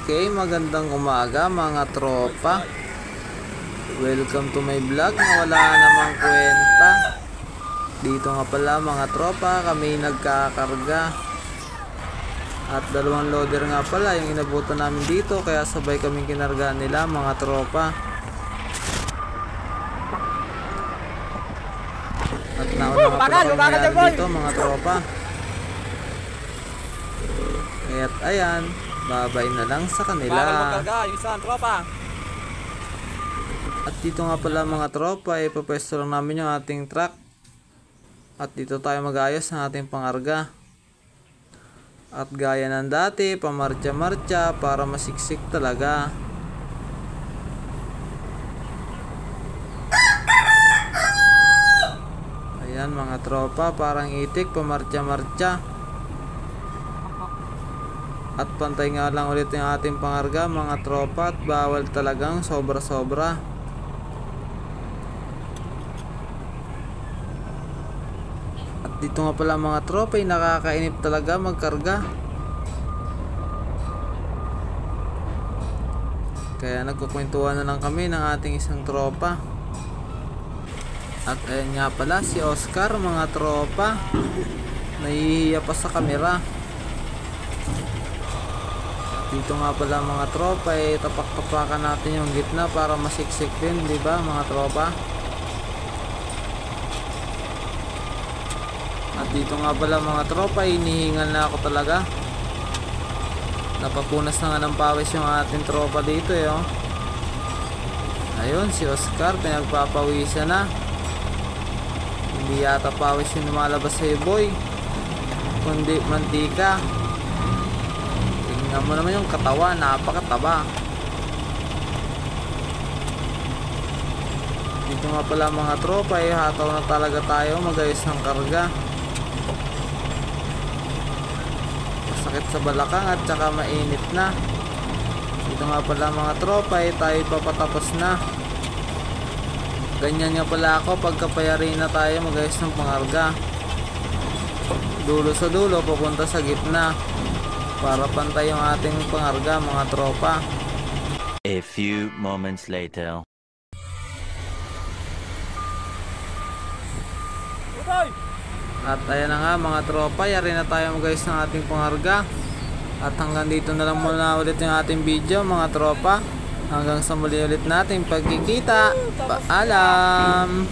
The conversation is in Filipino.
Okay, magandang umaga mga tropa. Welcome to my vlog na wala namang kwenta. Dito nga pala mga tropa, kami nagkakarga. At dalawang loader nga pala yung inabutan namin dito, kaya sabay kaming kinarga nila mga tropa. At nauna nga pala kami dito mga tropa. Kaya't ayan, babay na lang sa kanila. At dito nga pala mga tropa, ipapwesto lang namin yung ating truck. At dito tayo mag-ayos ng ating pangarga. At gaya ng dati, pamarcha-marcha para masiksik talaga. Ayan mga tropa, parang itik, pamarcha-marcha. At pantay nga lang ulit yung ating pangarga mga tropa, at bawal talagang sobra-sobra. At dito nga pala mga tropa, ay nakakainip talaga magkarga. Kaya nagkukwentuhan na lang kami ng ating isang tropa. At ayan nga pala si Oscar mga tropa, nahihiya pa sa kamera. Dito nga pala mga tropa, tapak-tapakan natin yung gitna para masiksik din, di ba mga tropa? At dito nga pala mga tropa, hinihingal na ako talaga. Napapunas na nga ng pawis yung ating tropa dito oh. Ayun si Oscar, pinagpapawisan na. Hindi yata pawis yung lumalabas sa boy, kundi mantika. Tingnan mo naman yung katawan, napakataba. Dito nga pala mga tropa, hataw na talaga tayo magayos ng karga. Masakit sa balakang at saka mainit na. Dito nga pala mga tropa, tayo papatapos na. Ganyan nga pala ako pagkapayari na tayo magayos ng pangarga. Dulo sa dulo, pupunta sa gitna para pantay yung ating pangarga mga tropa. A few moments later. At ayan na nga mga tropa, yari na tayo mag-ayos ng ating pangarga. At hanggang dito na lang muna ulit yung ating video mga tropa. Hanggang sa muli ulit nating pagkikita. Paalam!